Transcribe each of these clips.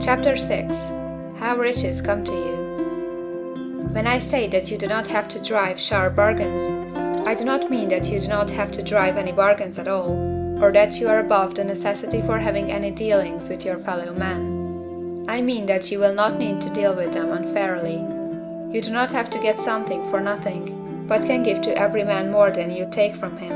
Chapter 6. How Riches Come to You. When I say that you do not have to drive sharp bargains, I do not mean that you do not have to drive any bargains at all, or that you are above the necessity for having any dealings with your fellow man. I mean that you will not need to deal with them unfairly. You do not have to get something for nothing, but can give to every man more than you take from him.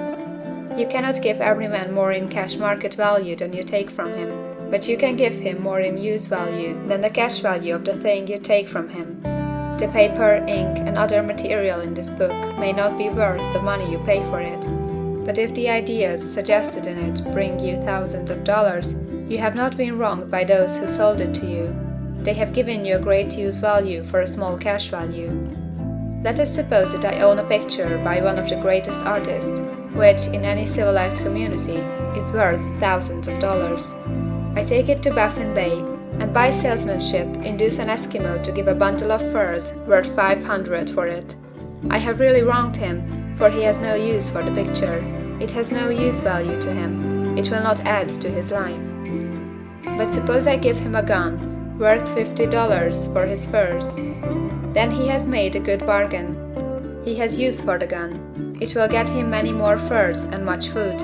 You cannot give every man more in cash market value than you take from him, but you can give him more in use value than the cash value of the thing you take from him. The paper, ink, and other material in this book may not be worth the money you pay for it, but if the ideas suggested in it bring you thousands of dollars, you have not been wronged by those who sold it to you. They have given you a great use value for a small cash value. Let us suppose that I own a picture by one of the greatest artists, which, in any civilized community, is worth thousands of dollars. I take it to Baffin Bay, and by salesmanship induce an Eskimo to give a bundle of furs worth $500 for it. I have really wronged him, for he has no use for the picture. It has no use value to him. It will not add to his life. But suppose I give him a gun worth $50 for his furs. Then he has made a good bargain. He has use for the gun. It will get him many more furs and much food.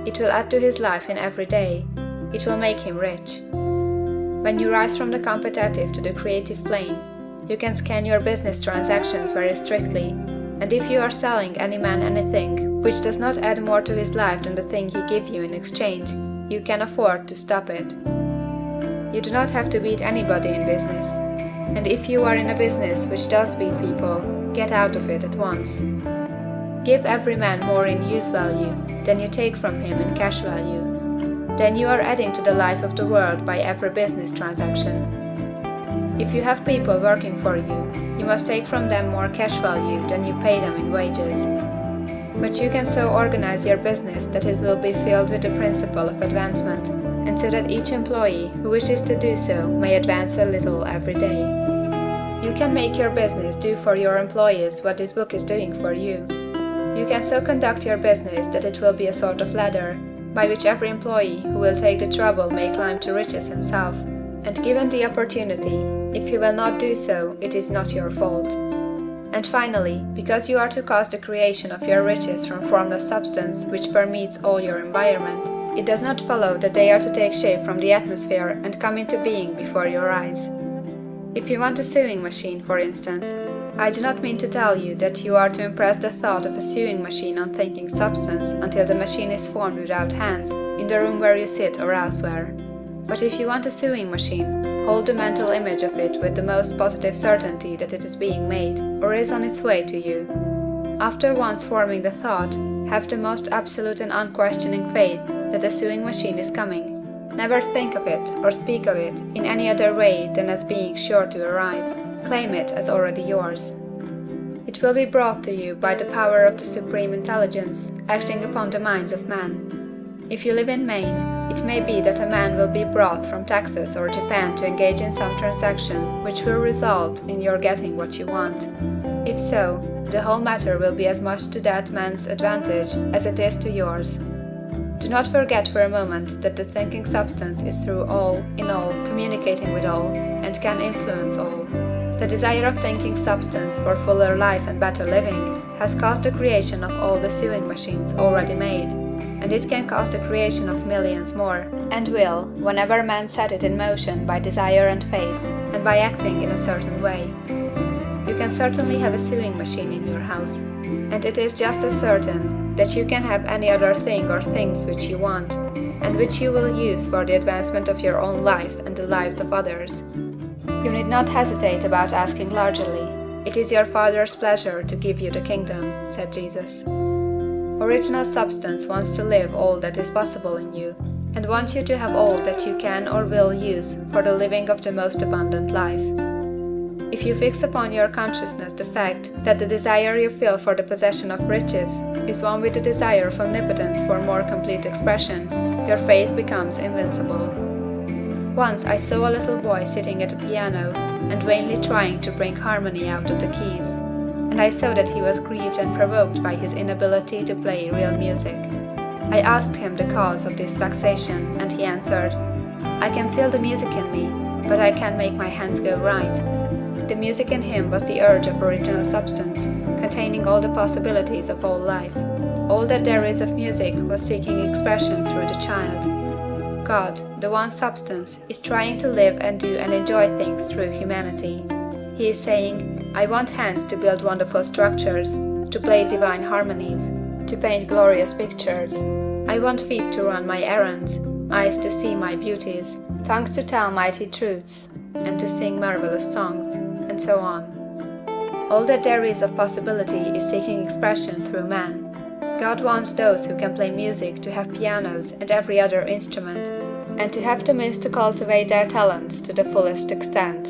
It will add to his life in every day. It will make him rich. When you rise from the competitive to the creative plane, you can scan your business transactions very strictly, and if you are selling any man anything which does not add more to his life than the thing he gives you in exchange, you can afford to stop it. You do not have to beat anybody in business, and if you are in a business which does beat people, get out of it at once. Give every man more in use value than you take from him in cash value. Then you are adding to the life of the world by every business transaction. If you have people working for you, you must take from them more cash value than you pay them in wages. But you can so organize your business that it will be filled with the principle of advancement, and so that each employee who wishes to do so may advance a little every day. You can make your business do for your employees what this book is doing for you. You can so conduct your business that it will be a sort of ladder, by which every employee who will take the trouble may climb to riches himself, and given the opportunity, if he will not do so, it is not your fault. And finally, because you are to cause the creation of your riches from formless substance which permeates all your environment, it does not follow that they are to take shape from the atmosphere and come into being before your eyes. If you want a sewing machine, for instance, I do not mean to tell you that you are to impress the thought of a sewing machine on thinking substance until the machine is formed without hands, in the room where you sit or elsewhere. But if you want a sewing machine, hold the mental image of it with the most positive certainty that it is being made, or is on its way to you. After once forming the thought, have the most absolute and unquestioning faith that the sewing machine is coming. Never think of it or speak of it in any other way than as being sure to arrive. Claim it as already yours. It will be brought to you by the power of the Supreme Intelligence acting upon the minds of men. If you live in Maine, it may be that a man will be brought from Texas or Japan to engage in some transaction which will result in your getting what you want. If so, the whole matter will be as much to that man's advantage as it is to yours. Do not forget for a moment that the thinking substance is through all, in all, communicating with all, and can influence all. The desire of thinking substance for fuller life and better living has caused the creation of all the sewing machines already made, and it can cause the creation of millions more, and will, whenever man set it in motion by desire and faith, and by acting in a certain way. You can certainly have a sewing machine in your house, and it is just as certain that you can have any other thing or things which you want, and which you will use for the advancement of your own life and the lives of others. You need not hesitate about asking largely. It is your Father's pleasure to give you the kingdom, said Jesus. Original substance wants to live all that is possible in you, and wants you to have all that you can or will use for the living of the most abundant life. If you fix upon your consciousness the fact that the desire you feel for the possession of riches is one with the desire of omnipotence for more complete expression, your faith becomes invincible. Once I saw a little boy sitting at a piano and vainly trying to bring harmony out of the keys, and I saw that he was grieved and provoked by his inability to play real music. I asked him the cause of this vexation, and he answered, I can feel the music in me, but I can't make my hands go right. The music in him was the urge of original substance, containing all the possibilities of all life. All that there is of music was seeking expression through the child. God, the one substance, is trying to live and do and enjoy things through humanity. He is saying, I want hands to build wonderful structures, to play divine harmonies, to paint glorious pictures. I want feet to run my errands, eyes to see my beauties, tongues to tell mighty truths, and to sing marvelous songs, and so on. All that there is of possibility is seeking expression through man. God wants those who can play music to have pianos and every other instrument, and to have the means to cultivate their talents to the fullest extent.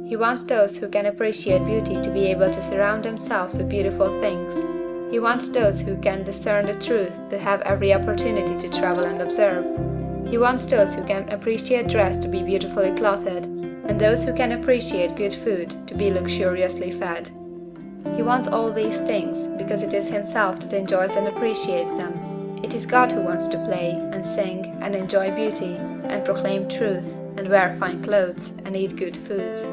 He wants those who can appreciate beauty to be able to surround themselves with beautiful things. He wants those who can discern the truth to have every opportunity to travel and observe. He wants those who can appreciate dress to be beautifully clothed, and those who can appreciate good food to be luxuriously fed. He wants all these things because it is himself that enjoys and appreciates them. It is God who wants to play and sing and enjoy beauty and proclaim truth and wear fine clothes and eat good foods.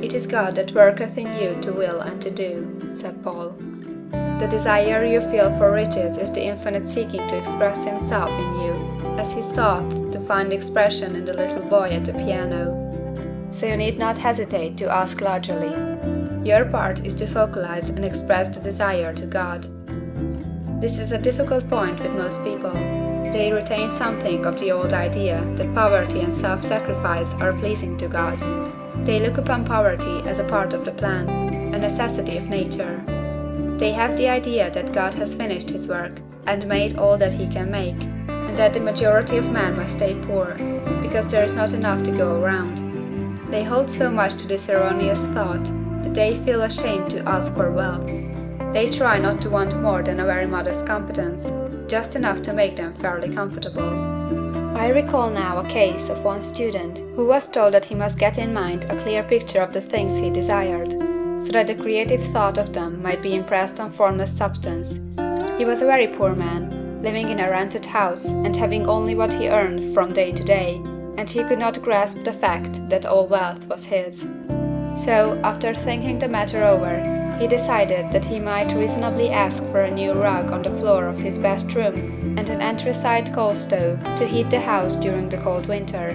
It is God that worketh in you to will and to do, said Paul. The desire you feel for riches is the infinite seeking to express himself in you, as he sought to find expression in the little boy at the piano. So you need not hesitate to ask largely. Your part is to focalize and express the desire to God. This is a difficult point with most people. They retain something of the old idea that poverty and self-sacrifice are pleasing to God. They look upon poverty as a part of the plan, a necessity of nature. They have the idea that God has finished his work and made all that he can make, and that the majority of men must stay poor, because there is not enough to go around. They hold so much to this erroneous thought that they feel ashamed to ask for wealth. They try not to want more than a very modest competence, just enough to make them fairly comfortable. I recall now a case of one student who was told that he must get in mind a clear picture of the things he desired, so that the creative thought of them might be impressed on formless substance. He was a very poor man, living in a rented house and having only what he earned from day to day, and he could not grasp the fact that all wealth was his. So, after thinking the matter over, he decided that he might reasonably ask for a new rug on the floor of his best room and an anthracite coal stove to heat the house during the cold winter.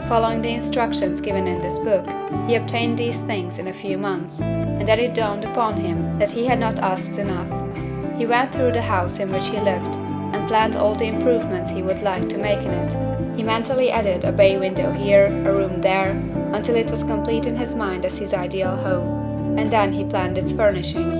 Following the instructions given in this book, he obtained these things in a few months, and then it dawned upon him that he had not asked enough. He went through the house in which he lived and planned all the improvements he would like to make in it. He mentally added a bay window here, a room there, until it was complete in his mind as his ideal home, and then he planned its furnishings.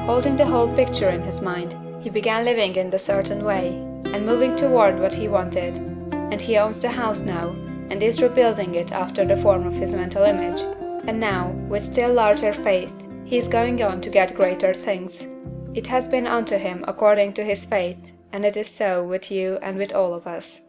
Holding the whole picture in his mind, he began living in the certain way, and moving toward what he wanted, and he owns the house now, and is rebuilding it after the form of his mental image, and now, with still larger faith, he is going on to get greater things. It has been unto him according to his faith, and it is so with you and with all of us.